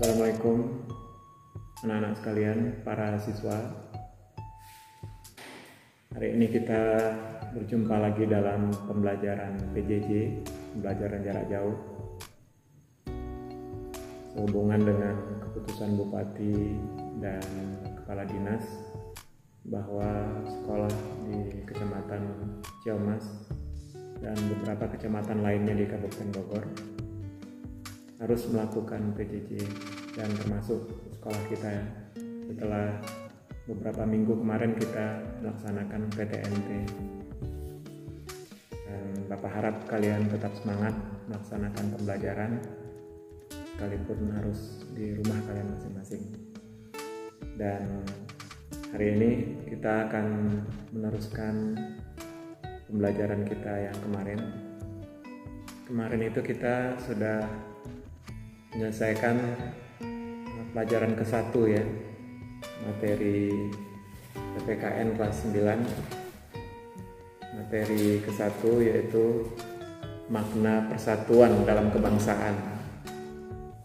Assalamualaikum anak-anak sekalian, para siswa. Hari ini kita berjumpa lagi dalam pembelajaran PJJ, pembelajaran jarak jauh, sehubungan dengan keputusan Bupati dan Kepala Dinas bahwa sekolah di Kecamatan Ciamas dan beberapa kecamatan lainnya di Kabupaten Bogor harus melakukan PJJ, dan termasuk sekolah kita ya. Setelah beberapa minggu kemarin kita melaksanakan PTNT, dan Bapak harap kalian tetap semangat melaksanakan pembelajaran sekalipun harus di rumah kalian masing-masing. Dan hari ini kita akan meneruskan pembelajaran kita yang kemarin. Kemarin itu kita sudah menyelesaikan pelajaran ke-1 ya, materi PPKN kelas 9. Materi ke-1 yaitu makna persatuan dalam kebangsaan.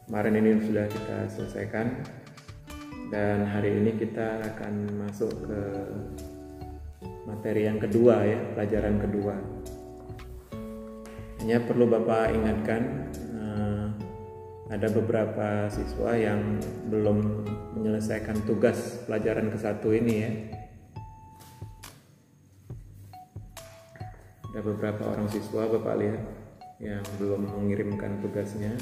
Kemarin ini sudah kita selesaikan, dan hari ini kita akan masuk ke materi yang kedua ya, pelajaran kedua. Hanya perlu Bapak ingatkan, ada beberapa siswa yang belum menyelesaikan tugas pelajaran ke-1 ini ya. Ada beberapa orang siswa Bapak lihat yang belum mengirimkan tugasnya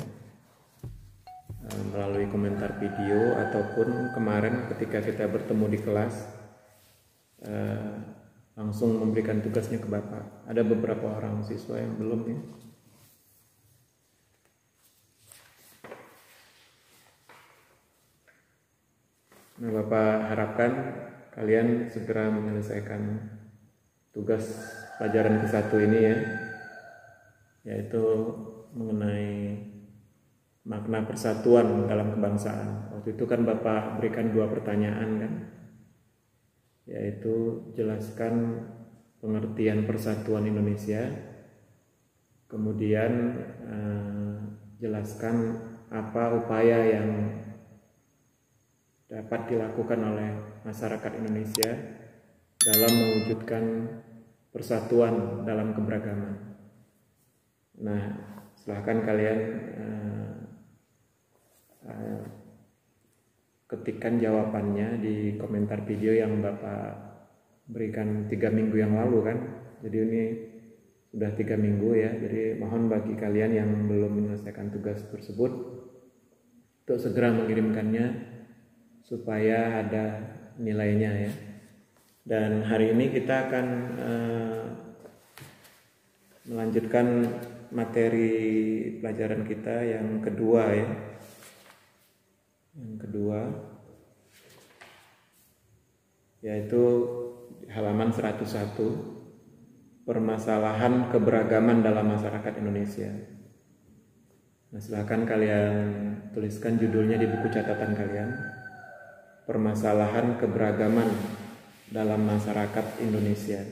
melalui komentar video ataupun kemarin ketika kita bertemu di kelas langsung memberikan tugasnya ke Bapak. Ada beberapa orang siswa yang belum ya. Nah, Bapak harapkan kalian segera menyelesaikan tugas pelajaran ke-1 ini ya, yaitu mengenai makna persatuan dalam kebangsaan. Waktu itu kan Bapak berikan 2 pertanyaan kan, yaitu jelaskan pengertian persatuan Indonesia, kemudian jelaskan apa upaya yang dapat dilakukan oleh masyarakat Indonesia dalam mewujudkan persatuan dalam keberagaman. Nah, silahkan kalian ketikkan jawabannya di komentar video yang Bapak berikan 3 minggu yang lalu kan. Jadi ini sudah 3 minggu ya. Jadi mohon bagi kalian yang belum menyelesaikan tugas tersebut untuk segera mengirimkannya supaya ada nilainya ya. Dan hari ini kita akan melanjutkan materi pelajaran kita yang kedua ya. Yang kedua yaitu halaman 101, permasalahan keberagaman dalam masyarakat Indonesia. Nah, silakan kalian tuliskan judulnya di buku catatan kalian. Permasalahan keberagaman dalam masyarakat Indonesia.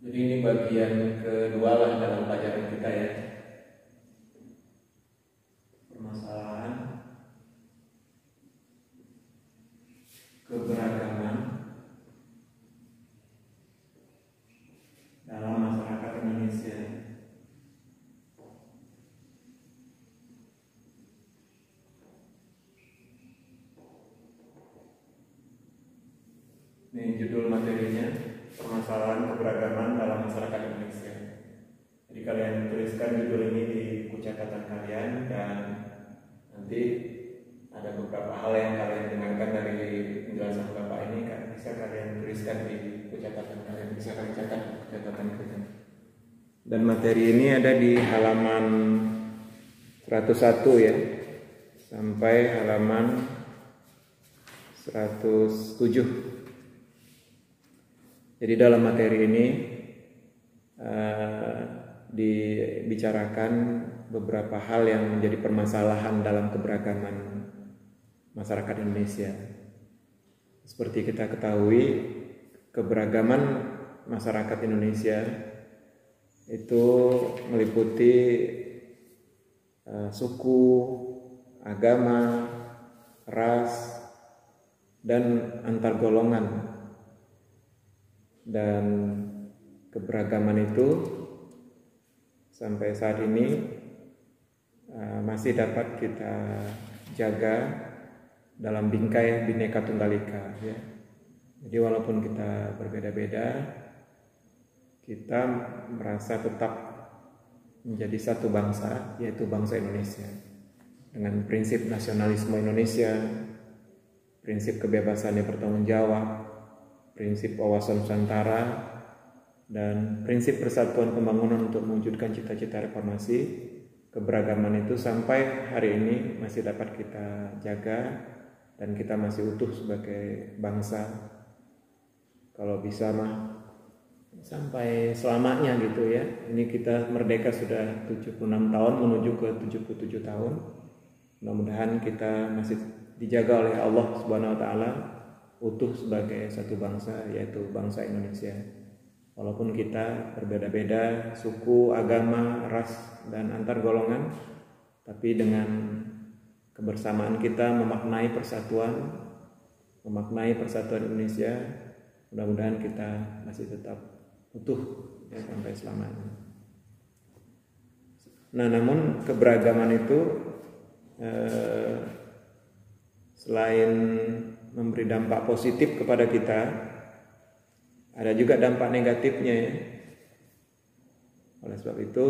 Jadi ini bagian kedua lah dalam pelajaran kita ya. Permasalahan keberagaman dalam masyarakat Indonesia. Ini judul materinya, permasalahan keberagaman dalam masyarakat Indonesia. Jadi kalian tuliskan judul ini di buku catatan kalian, dan nanti ada beberapa hal yang kalian dengarkan dari penjelasan Bapak ini kan bisa kalian tuliskan di buku catatan kalian, bisa kalian catat di buku catatan kalian. Dan materi ini ada di halaman 101 ya, sampai halaman 107. Jadi dalam materi ini dibicarakan beberapa hal yang menjadi permasalahan dalam keberagaman masyarakat Indonesia. Seperti kita ketahui, keberagaman masyarakat Indonesia itu meliputi suku, agama, ras, dan antar golongan. Dan keberagaman itu sampai saat ini masih dapat kita jaga dalam bingkai Bhinneka Tunggal Ika, ya. Jadi walaupun kita berbeda-beda, kita merasa tetap menjadi satu bangsa, yaitu bangsa Indonesia, dengan prinsip nasionalisme Indonesia, prinsip kebebasan yang bertanggung jawab, prinsip wawasan Nusantara, dan prinsip persatuan pembangunan untuk mewujudkan cita-cita reformasi. Keberagaman itu sampai hari ini masih dapat kita jaga dan kita masih utuh sebagai bangsa. Kalau bisa mah sampai selamanya gitu ya. Ini kita merdeka sudah 76 tahun menuju ke 77 tahun. Mudah-mudahan kita masih dijaga oleh Allah Subhanahu wa taala utuh sebagai satu bangsa, yaitu bangsa Indonesia. Walaupun kita berbeda-beda suku, agama, ras, dan antar golongan, tapi dengan kebersamaan kita memaknai persatuan Indonesia, mudah-mudahan kita masih tetap utuh ya, sampai selamanya. Nah, namun keberagaman itu selain memberi dampak positif kepada kita, ada juga dampak negatifnya ya. Oleh sebab itu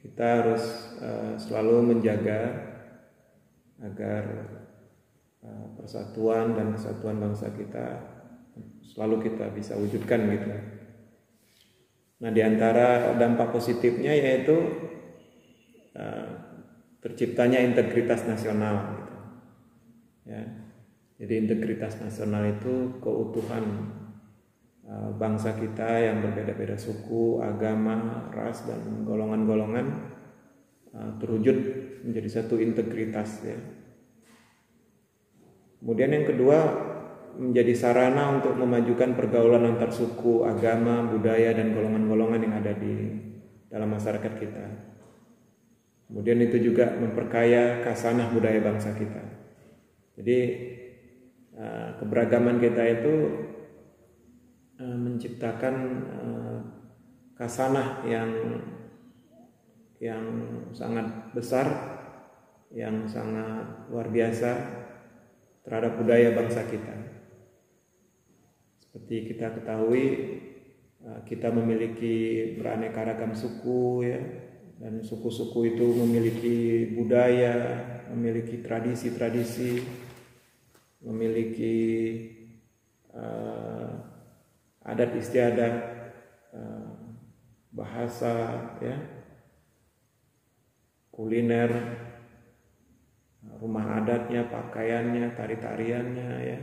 kita harus selalu menjaga agar persatuan dan kesatuan bangsa kita selalu kita bisa wujudkan gitu. Nah, di antara dampak positifnya yaitu terciptanya integritas nasional gitu. Ya. Jadi integritas nasional itu keutuhan bangsa kita yang berbeda-beda suku, agama, ras, dan golongan-golongan terwujud menjadi satu integritas ya. Kemudian yang kedua, menjadi sarana untuk memajukan pergaulan antar suku, agama, budaya, dan golongan-golongan yang ada di dalam masyarakat kita. Kemudian itu juga memperkaya khasanah budaya bangsa kita. Jadi keberagaman kita itu menciptakan khasanah yang sangat besar, yang sangat luar biasa terhadap budaya bangsa kita. Seperti kita ketahui, kita memiliki beraneka ragam suku ya, dan suku-suku itu memiliki budaya, memiliki tradisi-tradisi, memiliki adat istiadat, bahasa ya, kuliner, rumah adatnya, pakaiannya, tari-tariannya ya,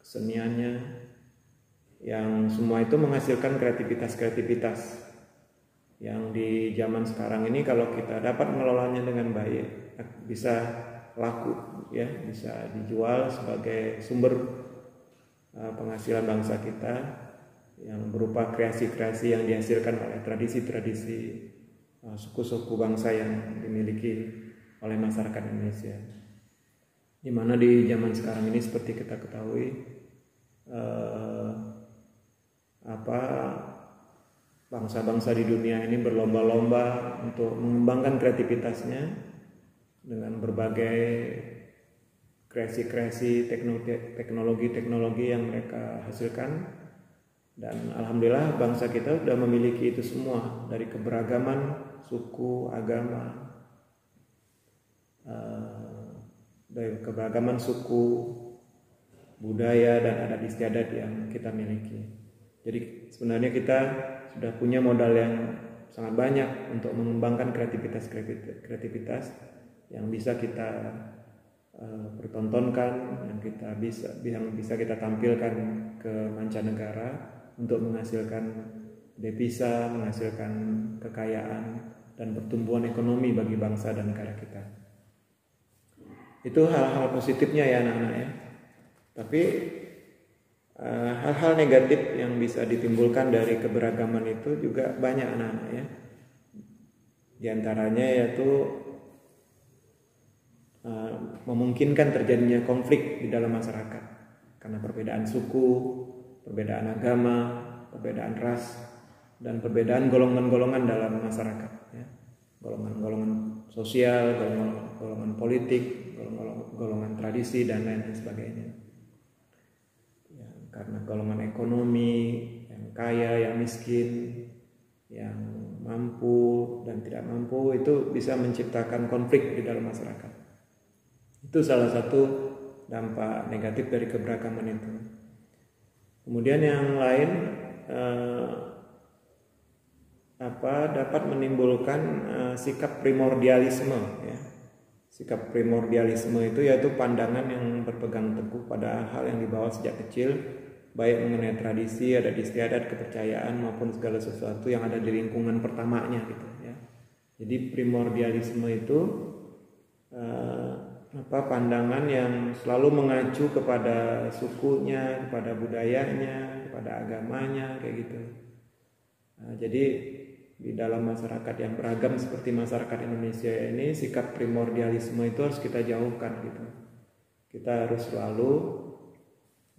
keseniannya, yang semua itu menghasilkan kreativitas yang di zaman sekarang ini kalau kita dapat mengelolanya dengan baik bisa laku ya, bisa dijual sebagai sumber penghasilan bangsa kita yang berupa kreasi-kreasi yang dihasilkan oleh tradisi-tradisi suku-suku bangsa yang dimiliki oleh masyarakat Indonesia. Di mana di zaman sekarang ini seperti kita ketahui bangsa-bangsa di dunia ini berlomba-lomba untuk mengembangkan kreativitasnya dengan berbagai kreasi-kreasi teknologi yang mereka hasilkan. Dan alhamdulillah bangsa kita sudah memiliki itu semua, dari keberagaman suku, agama, dari keberagaman suku, budaya, dan adat istiadat yang kita miliki. Jadi sebenarnya kita sudah punya modal yang sangat banyak untuk mengembangkan kreativitas yang bisa kita pertontonkan, yang bisa kita tampilkan ke mancanegara untuk menghasilkan devisa, menghasilkan kekayaan dan pertumbuhan ekonomi bagi bangsa dan negara kita. Itu hal-hal positifnya ya anak-anak ya. Tapi hal-hal negatif yang bisa ditimbulkan dari keberagaman itu juga banyak anak-anak ya. Di antaranya yaitu memungkinkan terjadinya konflik di dalam masyarakat karena perbedaan suku, perbedaan agama, perbedaan ras, dan perbedaan golongan-golongan dalam masyarakat ya. Golongan-golongan sosial, golongan politik, golongan tradisi dan lain sebagainya ya, karena golongan ekonomi, yang kaya, yang miskin, yang mampu dan tidak mampu, itu bisa menciptakan konflik di dalam masyarakat. Itu salah satu dampak negatif dari keberagaman itu. Kemudian yang lain dapat menimbulkan sikap primordialisme ya. Sikap primordialisme itu yaitu pandangan yang berpegang teguh pada hal yang dibawa sejak kecil, baik mengenai tradisi, adat istiadat, kepercayaan maupun segala sesuatu yang ada di lingkungan pertamanya gitu ya. Jadi primordialisme itu pandangan yang selalu mengacu kepada sukunya, kepada budayanya, kepada agamanya kayak gitu. Jadi di dalam masyarakat yang beragam seperti masyarakat Indonesia ini, sikap primordialisme itu harus kita jauhkan gitu. Kita harus selalu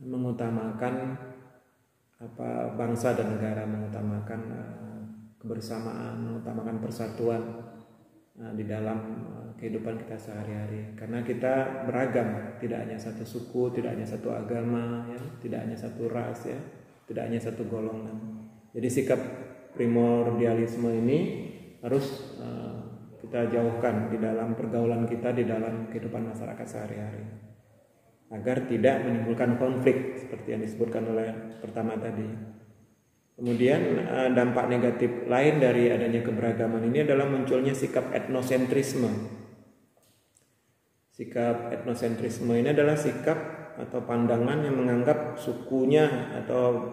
mengutamakan bangsa dan negara, mengutamakan kebersamaan, mengutamakan persatuan di dalam kehidupan kita sehari-hari. Karena kita beragam, tidak hanya satu suku, tidak hanya satu agama, ya, tidak hanya satu ras, ya, tidak hanya satu golongan. Jadi sikap primordialisme ini harus kita jauhkan di dalam pergaulan kita, di dalam kehidupan masyarakat sehari-hari, agar tidak menimbulkan konflik seperti yang disebutkan oleh pertama tadi. Kemudian dampak negatif lain dari adanya keberagaman ini adalah munculnya sikap etnosentrisme. Sikap etnosentrisme ini adalah sikap atau pandangan yang menganggap sukunya atau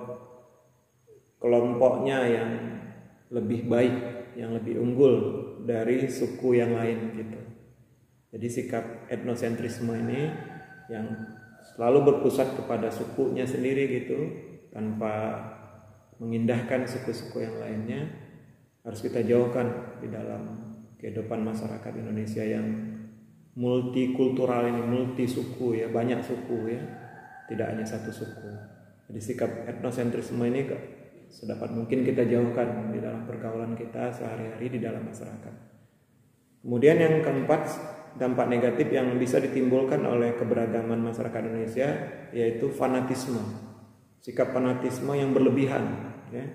kelompoknya yang lebih baik, yang lebih unggul dari suku yang lain gitu. Jadi sikap etnosentrisme ini yang selalu berpusat kepada sukunya sendiri gitu, tanpa mengindahkan suku-suku yang lainnya, harus kita jauhkan di dalam kehidupan masyarakat Indonesia yang multikultural ini, multi suku ya, banyak suku ya, tidak hanya satu suku. Jadi sikap etnosentrisme ini sedapat mungkin kita jauhkan di dalam pergaulan kita sehari-hari di dalam masyarakat. Kemudian yang keempat, dampak negatif yang bisa ditimbulkan oleh keberagaman masyarakat Indonesia yaitu fanatisme. Sikap fanatisme yang berlebihan ya.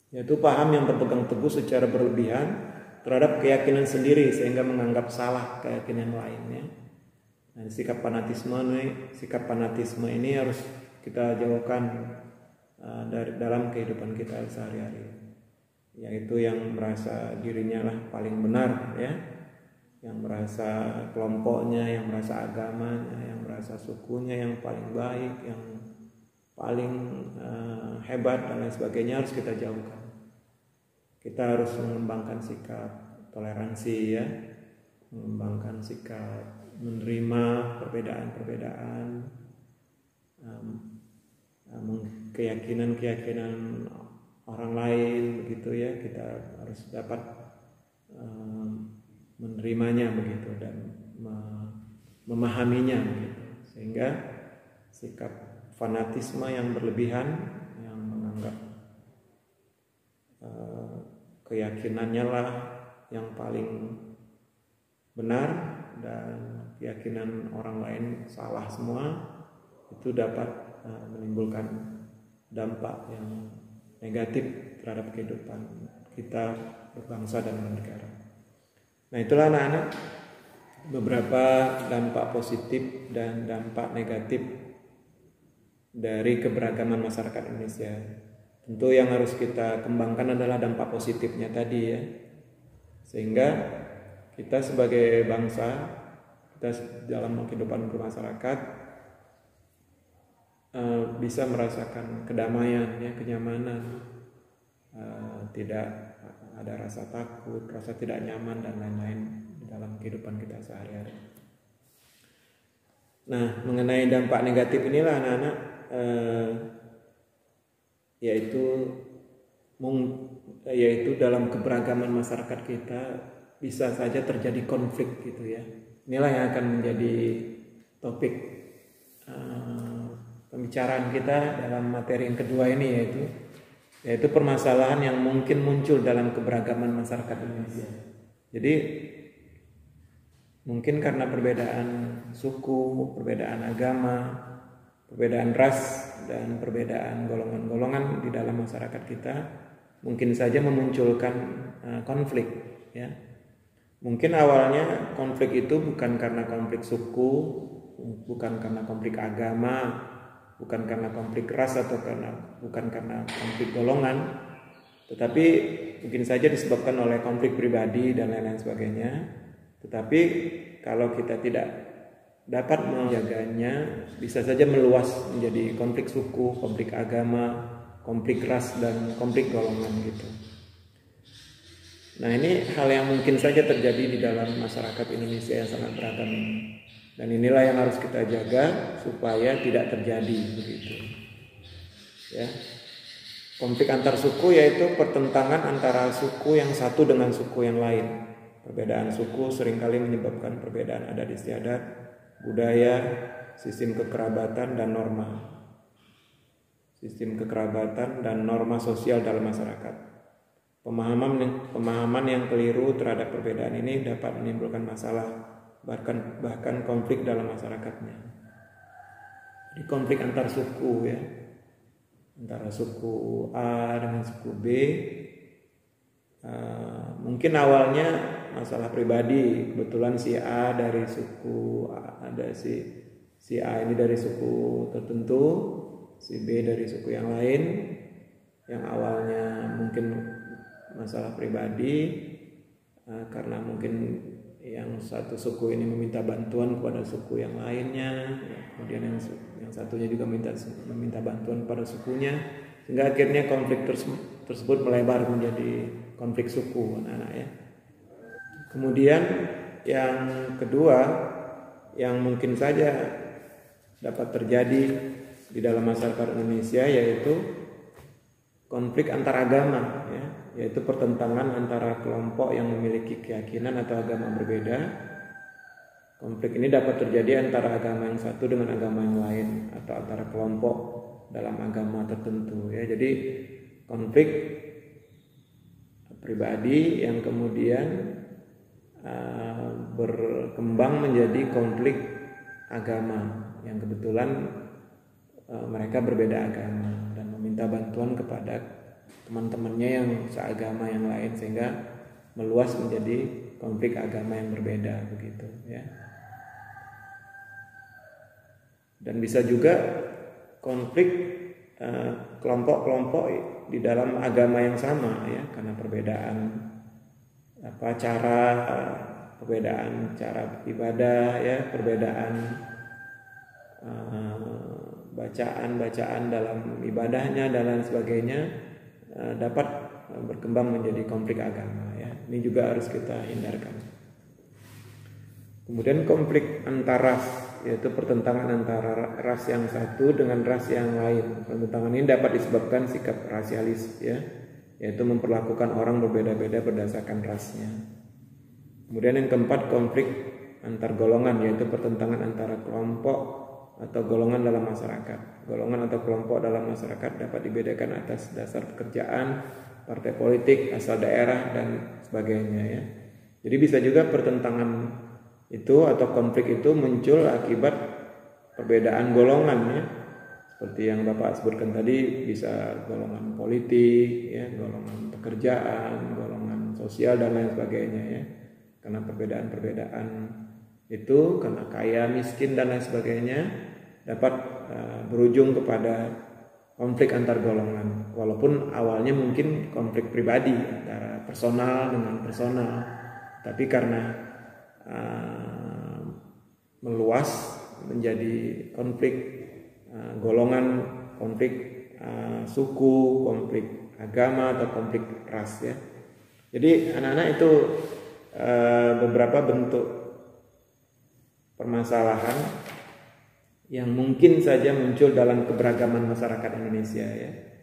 Yaitu paham yang berpegang teguh secara berlebihan terhadap keyakinan sendiri sehingga menganggap salah keyakinan lainnya. Nah, sikap fanatisme ini harus kita jauhkan dari dalam kehidupan kita sehari-hari, yaitu yang merasa dirinya lah paling benar ya, yang merasa kelompoknya, yang merasa agamanya, yang merasa sukunya yang paling baik, yang paling hebat dan lain sebagainya, harus kita jauhkan. Kita harus mengembangkan sikap toleransi ya, mengembangkan sikap menerima perbedaan-perbedaan, keyakinan orang lain begitu ya. Kita harus dapat menerimanya begitu dan memahaminya begitu, sehingga sikap fanatisme yang berlebihan yang menganggap keyakinannya lah yang paling benar dan keyakinan orang lain salah semua, itu dapat menimbulkan dampak yang negatif terhadap kehidupan kita berbangsa dan bernegara. Nah, itulah anak-anak beberapa dampak positif dan dampak negatif dari keberagaman masyarakat Indonesia. Tentu yang harus kita kembangkan adalah dampak positifnya tadi ya, sehingga kita sebagai bangsa, kita dalam kehidupan bermasyarakat bisa merasakan kedamaian ya, kenyamanan, tidak ada rasa takut, rasa tidak nyaman dan lain-lain dalam kehidupan kita sehari-hari. Nah, mengenai dampak negatif inilah anak-anak yaitu dalam keberagaman masyarakat kita bisa saja terjadi konflik gitu ya. Inilah yang akan menjadi topik pembicaraan kita dalam materi yang kedua ini, yaitu permasalahan yang mungkin muncul dalam keberagaman masyarakat Indonesia. Jadi mungkin karena perbedaan suku, perbedaan agama, perbedaan ras, dan perbedaan golongan-golongan di dalam masyarakat kita mungkin saja memunculkan konflik ya. Mungkin awalnya konflik itu bukan karena konflik suku, bukan karena konflik agama, bukan karena konflik ras, atau bukan karena konflik golongan, tetapi mungkin saja disebabkan oleh konflik pribadi dan lain-lain sebagainya. Tetapi kalau kita tidak dapat menjaganya, bisa saja meluas menjadi konflik suku, konflik agama, konflik ras, dan konflik golongan gitu. Nah, ini hal yang mungkin saja terjadi di dalam masyarakat Indonesia yang sangat beragam ini. Dan inilah yang harus kita jaga supaya tidak terjadi begitu. Ya. Konflik antar suku yaitu pertentangan antara suku yang satu dengan suku yang lain. Perbedaan suku seringkali menyebabkan perbedaan adat istiadat, budaya, sistem kekerabatan dan norma. Sistem kekerabatan dan norma sosial dalam masyarakat. Pemahaman yang keliru terhadap perbedaan ini dapat menimbulkan masalah, bahkan konflik dalam masyarakatnya. Jadi konflik antar suku ya, antara suku A dengan suku B, mungkin awalnya masalah pribadi. Kebetulan si A dari suku ada si A ini dari suku tertentu, si B dari suku yang lain, yang awalnya mungkin masalah pribadi karena mungkin yang satu suku ini meminta bantuan kepada suku yang lainnya, kemudian yang satunya juga meminta bantuan pada sukunya, sehingga akhirnya konflik tersebut melebar menjadi konflik suku anak-anak ya. Kemudian yang kedua yang mungkin saja dapat terjadi di dalam masyarakat Indonesia yaitu konflik antar agama ya, yaitu pertentangan antara kelompok yang memiliki keyakinan atau agama berbeda. Konflik ini dapat terjadi antara agama yang satu dengan agama yang lain, atau antara kelompok dalam agama tertentu ya. Jadi konflik pribadi yang kemudian berkembang menjadi konflik agama yang kebetulan mereka berbeda agama dan meminta bantuan kepada teman-temannya yang seagama yang lain, sehingga meluas menjadi konflik agama yang berbeda begitu ya. Dan bisa juga konflik kelompok-kelompok di dalam agama yang sama ya, karena perbedaan perbedaan cara ibadah ya, perbedaan bacaan dalam ibadahnya dan lain sebagainya, dapat berkembang menjadi konflik agama ya. Ini juga harus kita hindarkan. Kemudian konflik antar ras, yaitu pertentangan antara ras yang satu dengan ras yang lain. Pertentangan ini dapat disebabkan sikap rasialis ya, yaitu memperlakukan orang berbeda-beda berdasarkan rasnya. Kemudian yang keempat, konflik antar golongan, yaitu pertentangan antara kelompok atau golongan dalam masyarakat. Golongan atau kelompok dalam masyarakat dapat dibedakan atas dasar pekerjaan, partai politik, asal daerah, dan sebagainya ya. Jadi bisa juga pertentangan itu atau konflik itu muncul akibat perbedaan golongan ya. Seperti yang Bapak sebutkan tadi, bisa golongan politik ya, golongan pekerjaan, golongan sosial, dan lain sebagainya ya. Karena perbedaan-perbedaan itu, karena kaya, miskin, dan lain sebagainya, dapat berujung kepada konflik antar golongan. Walaupun awalnya mungkin konflik pribadi antara personal dengan personal, tapi karena meluas menjadi konflik golongan, konflik suku, konflik agama, atau konflik ras ya. Jadi anak-anak itu beberapa bentuk permasalahan yang mungkin saja muncul dalam keberagaman masyarakat Indonesia ya.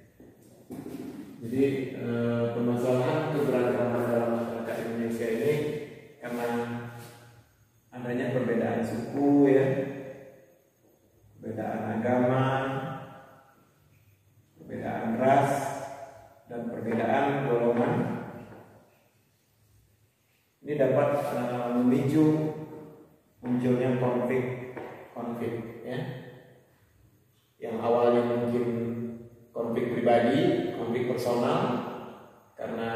Jadi permasalahan keberagaman dalam masyarakat Indonesia ini karena adanya perbedaan suku ya, perbedaan agama, perbedaan ras, dan perbedaan golongan. Ini dapat memicu munculnya konflik ya. Yang awalnya mungkin konflik pribadi, konflik personal, karena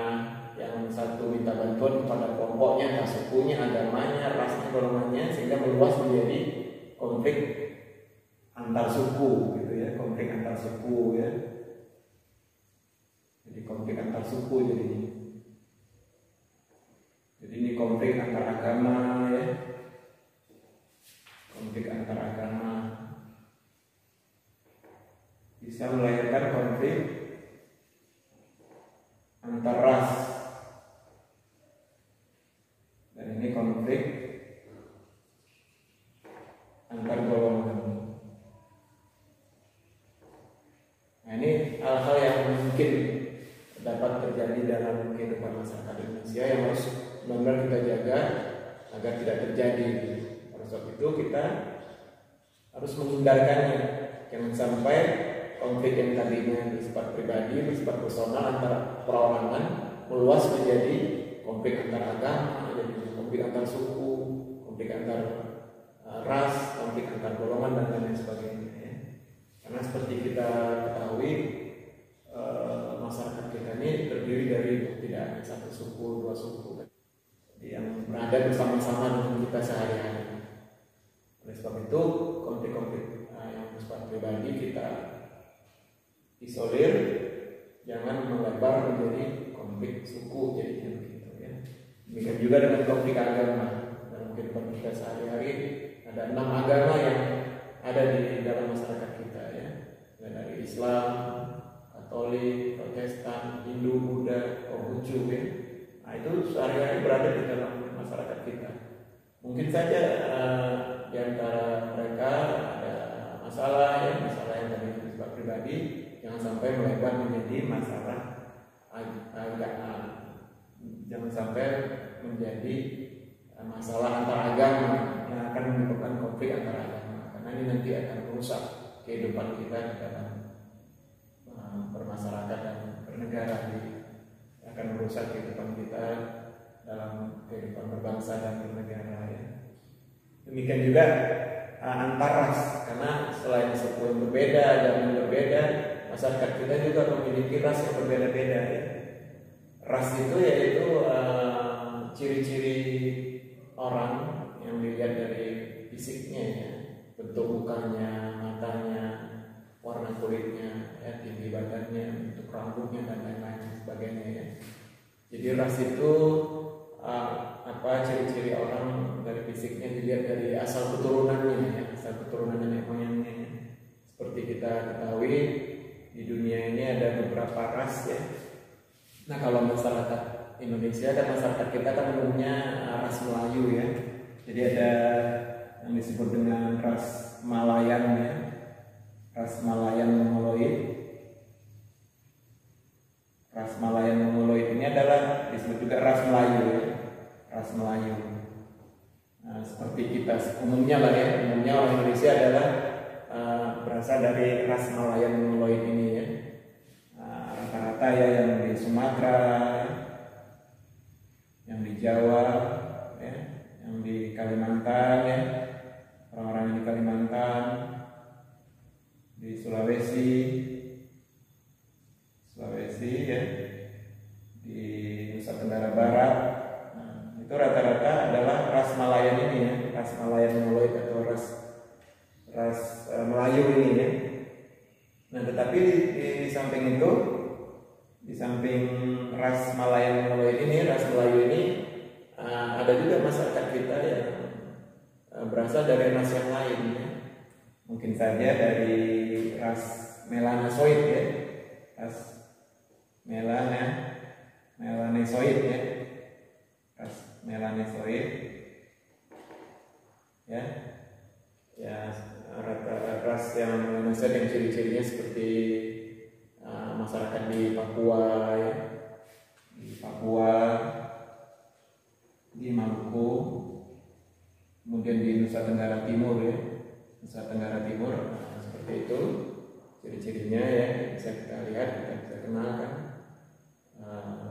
yang satu minta bantuan kepada kelompoknya, entah sukunya, agamanya, rasnya, golongannya, sehingga meluas menjadi konflik antar suku gitu ya, konflik antar suku ya. Jadi konflik antar suku jadinya. Jadi ini konflik antar agama ya, konflik antar agama bisa melahirkan konflik antar ras, dan ini konflik antar golongan. Nah ini hal-hal yang mungkin dapat terjadi dalam kehidupan masyarakat Indonesia yang harus benar-benar kita jaga agar tidak terjadi. Oleh sebab itu kita harus menghindarkannya, jangan sampai konflik yang tadinya bersifat pribadi, bersifat personal antara perorangan meluas menjadi konflik antar agama, menjadi konflik antar suku, konflik antar ras, konflik antar golongan dan lain sebagainya. Ya. Karena seperti kita ketahui, masyarakat kita ini terdiri dari tidak hanya satu suku, dua suku, yang berada bersama-sama dengan kita sehari-hari. Oleh sebab itu, konflik-konflik yang bersifat pribadi kita isolir, jangan melebar menjadi konflik suku jadinya begitu ya. Demikian juga dengan konflik agama. Dalam kehidupan kita sehari-hari ada 6 agama yang ada di dalam masyarakat kita ya. Dari Islam, Katolik, Protestan, Hindu, Buddha, Konghucu ya. Nah, itu sehari-hari berada di dalam masyarakat kita. Mungkin saja di antara mereka ada masalah yang tadi bersifat pribadi, jangan sampai melebar menjadi masalah agama, jangan sampai menjadi masalah antar agama yang akan menyebabkan konflik antar agama, karena ini nanti akan merusak kehidupan kita di dalam bermasyarakat dan bernegara, akan merusak kehidupan kita dalam kehidupan berbangsa dan bernegara ya. Demikian juga antar ras, karena selain suku yang berbeda, agama yang berbeda, masyarakat kita juga memiliki ras yang berbeda-beda ya. Ras itu yaitu ciri-ciri orang yang dilihat dari fisiknya ya, bentuk mukanya, matanya, warna kulitnya, ya, tinggi badannya, bentuk rambutnya dan lain-lain sebagainya ya. Jadi ras itu ciri-ciri orang dari fisiknya dilihat dari asal keturunannya ya, asal keturunan nenek moyangnya. Seperti kita ketahui di dunia ini ada beberapa ras ya. Nah kalau masyarakat Indonesia dan masyarakat kita kan umumnya ras Melayu ya. Jadi ada yang disebut dengan ras Malayan ya, ras Malayan Mongoloid. Ras Malayan Mongoloid ini adalah disebut juga ras Melayu ya, ras Melayu. Nah, seperti kita umumnya lah ya, umumnya orang Indonesia adalah berasal dari ras Malayan Mongoloid ini ya. Rata-rata ya yang di Sumatera, yang di Jawa, ya, yang di Kalimantan ya, orang-orang yang di Kalimantan, di Sulawesi ya, di Nusa Tenggara Barat. Nah, itu rata-rata adalah ras Malayan ini ya, ras Malayan Mongoloid atau ras Melayu ini ya. Nah, tetapi di samping itu, di samping ras Malayan Mongoloid ini, ras Melayu ini, ada juga masyarakat kita yang berasal dari ras yang lain ya. Mungkin saja dari ras Melanosoid ya, ras Melanesoid ya, ras Melanesoid ya, ya rata ras yang melanesia yang ciri-cirinya seperti masyarakat di Papua ya, di Maluku, kemudian di Nusa Tenggara Timur ya, seperti itu ciri-cirinya ya, bisa kita lihat, kita bisa kenalkan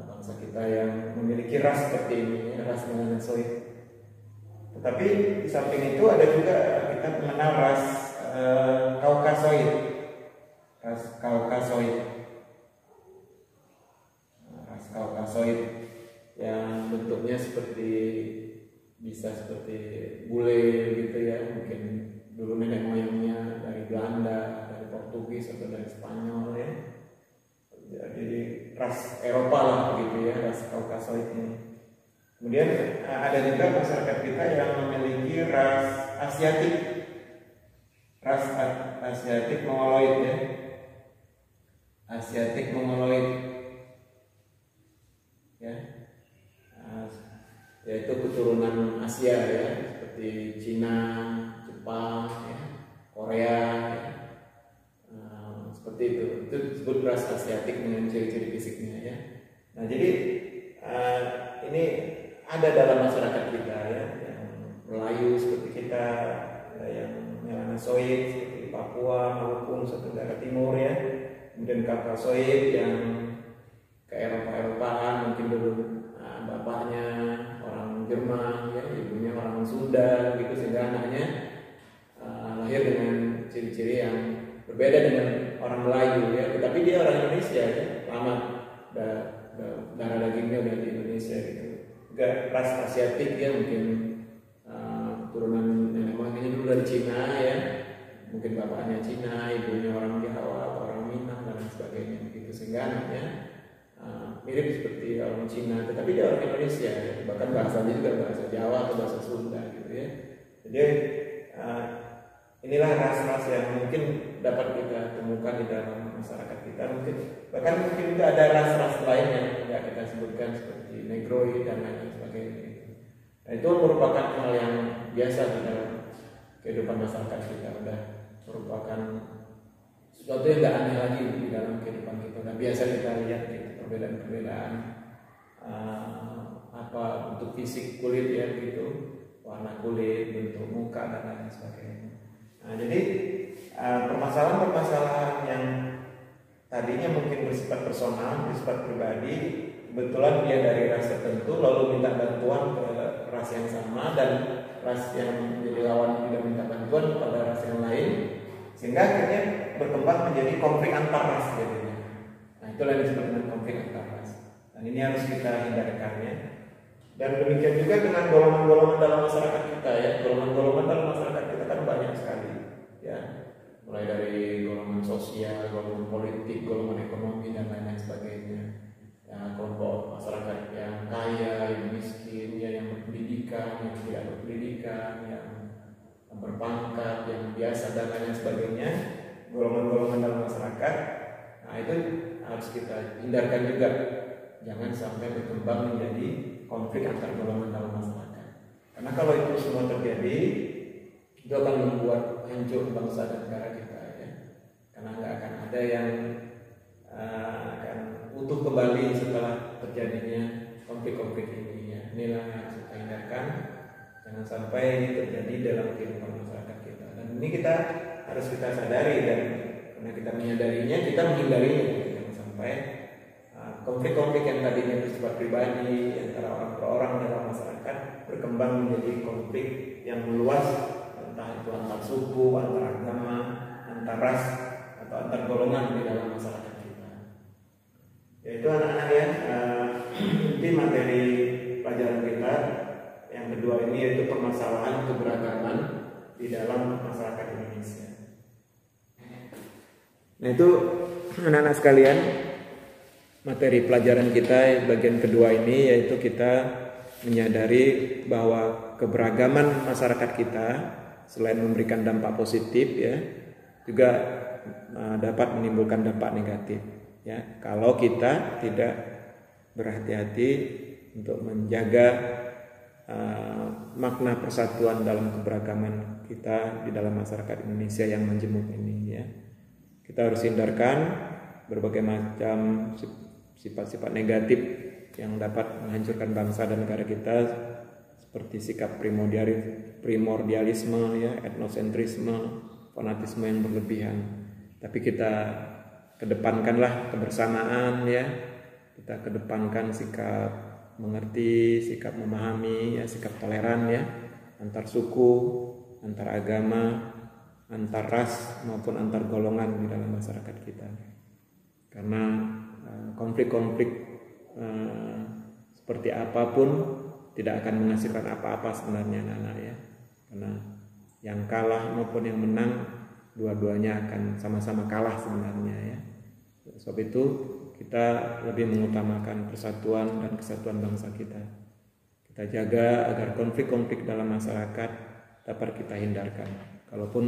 bangsa kita yang memiliki ras seperti ini ya, ras melanosoid. Tetapi di samping itu ada juga kita mengenal ras Kaukasoid, yang bentuknya bisa seperti bule gitu ya, mungkin dulu nenek moyangnya dari Belanda, dari Portugis atau dari Spanyol ya, jadi ras Eropa lah gitu ya, ras Kaukasoid ini. Kemudian ada juga masyarakat kita yang memiliki ras Asiatik Mongoloid ya, ya, yaitu keturunan Asia ya, seperti Cina, Jepang, ya, Korea, ya. Seperti itu disebut ras Asiatik dengan ciri-ciri fisiknya ya. Nah jadi ini ada dalam masyarakat kita ya, yang Melayu seperti kita, ada yang melanosoid seperti Papua, Maluku, Nusa Tenggara Timur ya, kemudian Kaukasoid yang ke Eropa-Eropaan, mungkin dulu bapaknya orang Jerman ya, ibunya orang Sunda gitu, sehingga anaknya lahir dengan ciri-ciri yang berbeda dengan orang Melayu ya, tetapi dia orang Indonesia ya, lama darah dagingnya udah di Indonesia gitu. Juga ras Asiatik ya, mungkin keturunan nenek moyangnya dulu dari Cina ya, mungkin bapaknya Cina, ibunya orang Jawa atau orang Minang dan sebagainya gitu, sehingga anaknya mirip seperti orang Cina, tetapi dia orang Indonesia ya. Bahkan bahasanya juga bahasa Jawa atau bahasa Sunda gitu ya. Jadi inilah ras-ras yang mungkin dapat kita temukan di dalam masyarakat kita. Bahkan mungkin juga ada ras-ras lain yang tidak kita sebutkan seperti Negroid dan lain sebagainya. Nah, itu merupakan hal yang biasa di dalam kehidupan masyarakat kita, udah merupakan sesuatu yang tidak aneh lagi di dalam kehidupan kita. Nah, biasa kita lihat gitu, perbedaan-perbedaan bentuk fisik kulit ya gitu, warna kulit, bentuk muka dan lain sebagainya. Nah, jadi permasalahan-permasalahan yang tadinya mungkin bersifat personal, bersifat pribadi, kebetulan dia dari ras tertentu lalu minta bantuan ke ras yang sama, dan ras yang menjadi lawan tidak minta bantuan kepada ras yang lain, sehingga akhirnya berkembang menjadi konflik antar ras jadinya. Nah, itulah yang disebut dengan konflik antar ras. Dan ini harus kita hindarkan ya. Dan demikian juga dengan golongan-golongan dalam masyarakat kita ya. Golongan-golongan dalam masyarakat kita kan banyak sekali ya. Mulai dari golongan sosial, golongan politik, golongan ekonomi dan lain-lain sebagainya. Ya, kelompok masyarakat yang kaya, yang miskin, ya, yang berpendidikan, yang tidak berpendidikan, yang berpangkat, yang biasa dan lain sebagainya. Golongan-golongan dalam masyarakat. Nah, itu harus kita hindarkan juga. Jangan sampai berkembang menjadi konflik antar golongan dalam masyarakat. Karena kalau itu semua terjadi, itu akan membuat hancur bangsa dan negara kita ya. Karena nggak akan ada yang akan utuh kembali setelah terjadinya konflik-konflik ini ya. Inilah yang harus kita hindarkan. Jangan sampai ini terjadi dalam kehidupan masyarakat kita. Dan ini harus kita sadari, dan karena kita menyadarinya, kita menghindarinya. Jangan sampai konflik-konflik yang tadinya bersifat pribadi antara orang per orang dalam masyarakat berkembang menjadi konflik yang meluas, entah itu antar suku, antar agama, antar ras, atau antar golongan di dalam masyarakat kita. Yaitu anak-anak ya, inti materi pelajaran kita yang kedua ini, yaitu permasalahan keberagaman di dalam masyarakat Indonesia. Nah, itu anak-anak sekalian, materi pelajaran kita bagian kedua ini, yaitu kita menyadari bahwa keberagaman masyarakat kita selain memberikan dampak positif ya, juga dapat menimbulkan dampak negatif ya, kalau kita tidak berhati-hati untuk menjaga makna persatuan dalam keberagaman kita di dalam masyarakat Indonesia yang majemuk ini ya. Kita harus hindarkan berbagai macam sifat-sifat negatif yang dapat menghancurkan bangsa dan negara kita, seperti sikap primordialisme ya, etnosentrisme, fanatisme yang berlebihan. Tapi kita kedepankanlah kebersamaan ya. Kita kedepankan sikap mengerti, sikap memahami ya, sikap toleran ya, antar suku, antar agama, antar ras maupun antar golongan di dalam masyarakat kita. Karena konflik-konflik seperti apapun tidak akan menghasilkan apa-apa sebenarnya anak-anak ya. Karena yang kalah maupun yang menang dua-duanya akan sama-sama kalah sebenarnya ya. Sebab itu kita lebih mengutamakan persatuan dan kesatuan bangsa kita. Kita jaga agar konflik-konflik dalam masyarakat dapat kita hindarkan. Kalaupun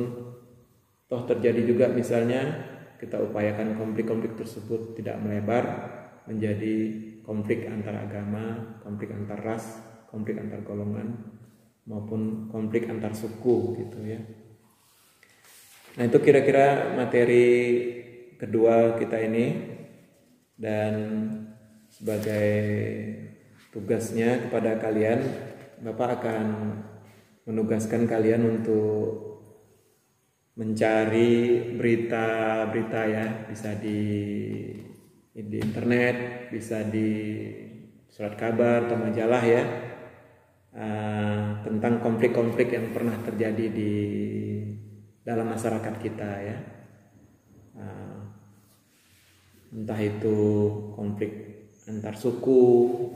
toh terjadi juga misalnya, kita upayakan konflik-konflik tersebut tidak melebar menjadi konflik antar agama, konflik antar ras, konflik antar golongan, maupun konflik antar suku gitu ya. Nah itu kira-kira materi kedua kita ini, dan sebagai tugasnya kepada kalian, Bapak akan menugaskan kalian untuk mencari berita-berita ya, bisa di internet, bisa di surat kabar atau majalah ya, tentang konflik-konflik yang pernah terjadi di dalam masyarakat kita ya. Entah itu konflik antar suku,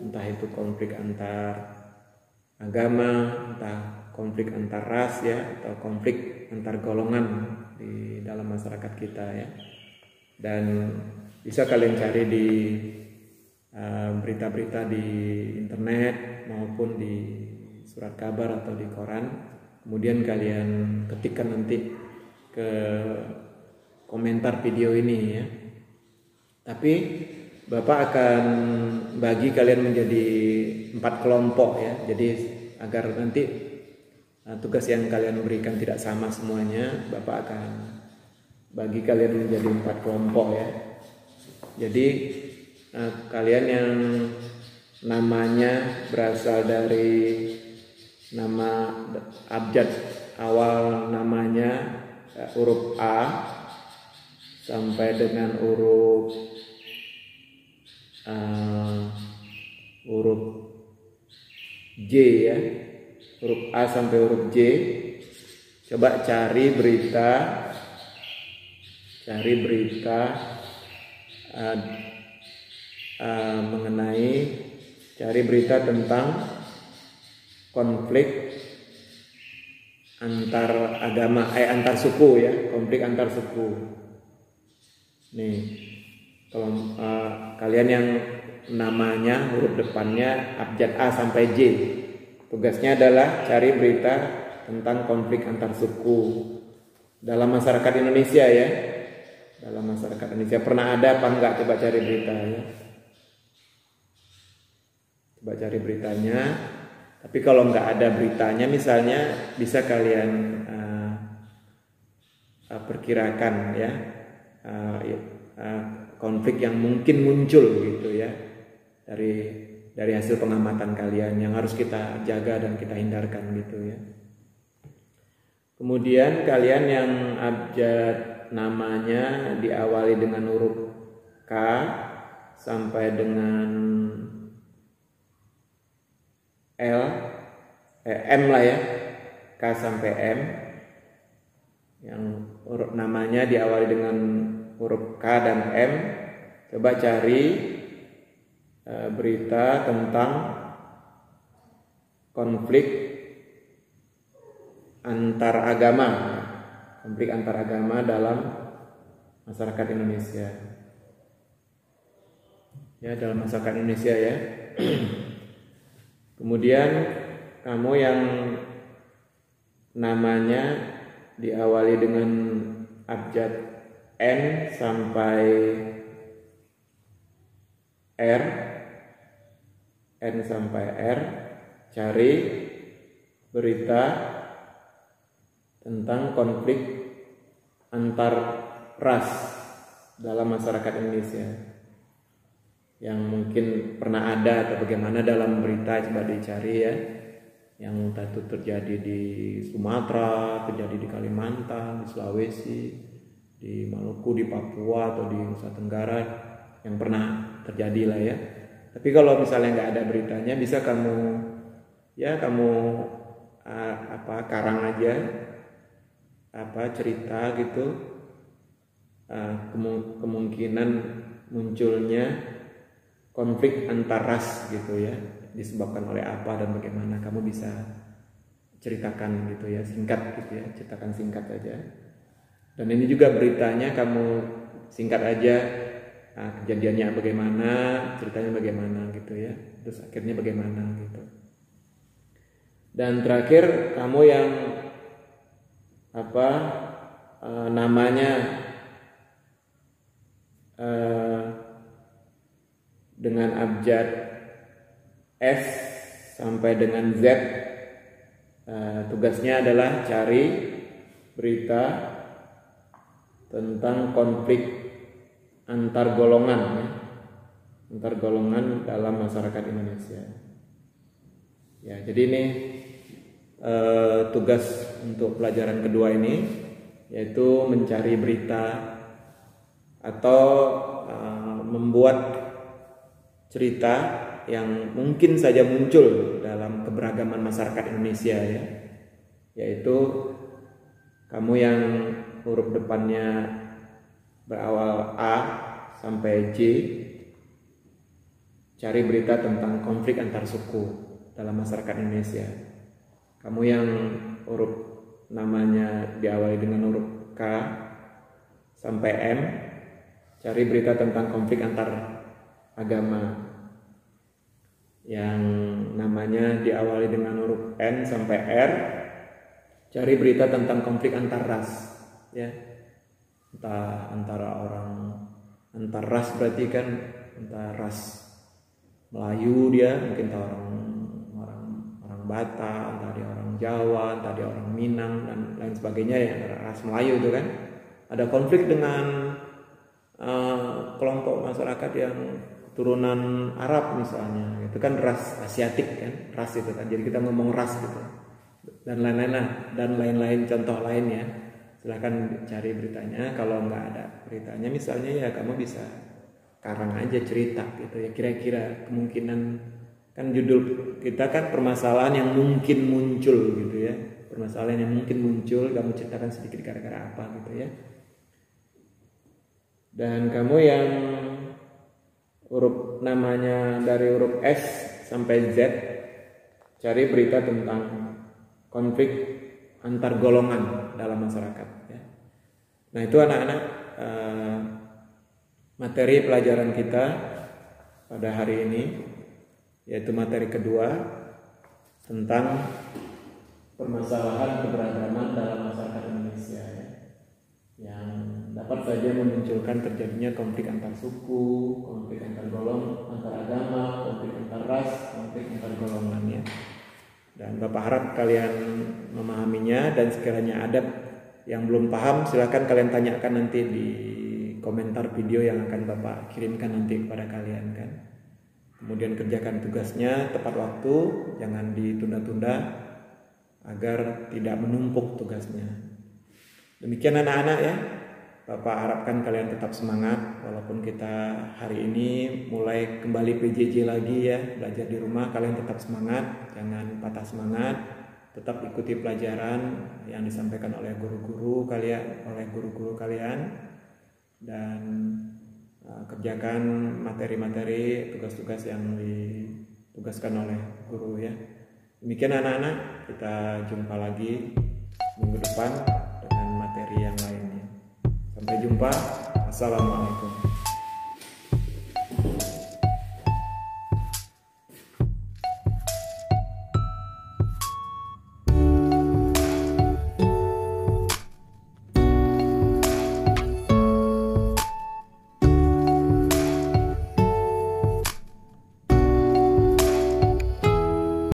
entah itu konflik antar agama, entah konflik antar ras ya, atau konflik antar golongan di dalam masyarakat kita ya. Dan bisa kalian cari di berita-berita di internet maupun di surat kabar atau di koran. Kemudian kalian ketikkan nanti ke komentar video ini ya. Tapi Bapak akan bagi kalian menjadi 4 kelompok ya. Jadi agar nanti tugas yang kalian berikan tidak sama semuanya, Bapak akan bagi kalian menjadi 4 kelompok ya. Jadi kalian yang namanya berasal dari nama abjad awal namanya huruf A sampai dengan huruf J ya, huruf A sampai huruf J. Coba cari berita mengenai, cari berita tentang konflik antar agama, antar suku ya, konflik antar suku. Nih, kalau kalian yang namanya huruf depannya abjad A sampai J, tugasnya adalah cari berita tentang konflik antar suku dalam masyarakat Indonesia ya. Dalam masyarakat Indonesia pernah ada apa enggak? Coba cari berita ya. Coba cari beritanya. Tapi kalau enggak ada beritanya, misalnya bisa kalian perkirakan ya, konflik yang mungkin muncul gitu ya dari hasil pengamatan kalian yang harus kita jaga dan kita hindarkan gitu ya. Kemudian kalian yang abjad namanya diawali dengan huruf K sampai dengan M lah ya, K sampai M, yang huruf namanya diawali dengan huruf K dan M. Coba cari berita tentang konflik antar agama, konflik antar agama dalam masyarakat Indonesia. Ya, dalam masyarakat Indonesia ya. Kemudian kamu yang namanya diawali dengan abjad N sampai R, N sampai R, cari berita tentang konflik antar ras dalam masyarakat Indonesia yang mungkin pernah ada atau bagaimana dalam berita. Coba dicari ya, yang entah itu terjadi di Sumatera, terjadi di Kalimantan, di Sulawesi, di Maluku, di Papua, atau di Nusa Tenggara, yang pernah terjadi lah ya. Tapi kalau misalnya nggak ada beritanya, bisa kamu karang aja cerita gitu, kemungkinan munculnya konflik antar ras gitu ya, disebabkan oleh apa dan bagaimana. Kamu bisa ceritakan gitu ya, singkat gitu ya, ceritakan singkat aja. Dan ini juga beritanya kamu singkat aja, kejadiannya bagaimana, ceritanya bagaimana gitu ya, terus akhirnya bagaimana gitu. Dan terakhir kamu yang namanya dengan abjad S sampai dengan Z, tugasnya adalah cari berita tentang konflik antar golongan ya, antar golongan dalam masyarakat Indonesia ya. Jadi ini tugas untuk pelajaran kedua ini, yaitu mencari berita atau membuat cerita yang mungkin saja muncul dalam keberagaman masyarakat Indonesia ya, yaitu kamu yang huruf depannya berawal A sampai J, cari berita tentang konflik antar suku dalam masyarakat Indonesia. Kamu yang huruf namanya diawali dengan huruf K sampai M, cari berita tentang konflik antar agama. Yang namanya diawali dengan huruf N sampai R, cari berita tentang konflik antar ras ya. Entah antar ras berarti kan antar ras Melayu, dia mungkin orang Batak, entah dia orang Jawa, entah dia orang Minang dan lain sebagainya ya, ras Melayu itu kan. Ada konflik dengan kelompok masyarakat yang turunan Arab misalnya, itu kan ras Asiatik kan, ras itu kan. Jadi kita ngomong ras gitu. Dan lain-lain contoh lain ya. Silahkan cari beritanya. Kalau nggak ada beritanya misalnya ya kamu bisa karang aja cerita gitu ya, kira-kira kemungkinan. Kan judul kita kan permasalahan yang mungkin muncul gitu ya, permasalahan yang mungkin muncul, kamu ceritakan sedikit gara-gara apa gitu ya. Dan kamu yang huruf namanya dari huruf S sampai Z, cari berita tentang konflik antar golongan dalam masyarakat ya. Nah itu anak-anak materi pelajaran kita pada hari ini, yaitu materi kedua tentang permasalahan keberagaman dalam masyarakat Indonesia ya, yang dapat saja memunculkan terjadinya konflik antar suku, konflik antar antar agama, konflik antar ras, konflik antar golongan ya. Dan Bapak harap kalian memahaminya, dan sekiranya ada yang belum paham silakan kalian tanyakan nanti di komentar video yang akan Bapak kirimkan nanti kepada kalian kan. Kemudian kerjakan tugasnya tepat waktu, jangan ditunda-tunda agar tidak menumpuk tugasnya. Demikian anak-anak ya. Bapak harapkan kalian tetap semangat walaupun kita hari ini mulai kembali PJJ lagi ya, belajar di rumah. Kalian tetap semangat, jangan patah semangat. Tetap ikuti pelajaran yang disampaikan oleh guru-guru kalian, dan kerjakan materi-materi tugas-tugas yang ditugaskan oleh guru ya. Demikian anak-anak, kita jumpa lagi minggu depan dengan materi yang lainnya. Sampai jumpa. Assalamualaikum.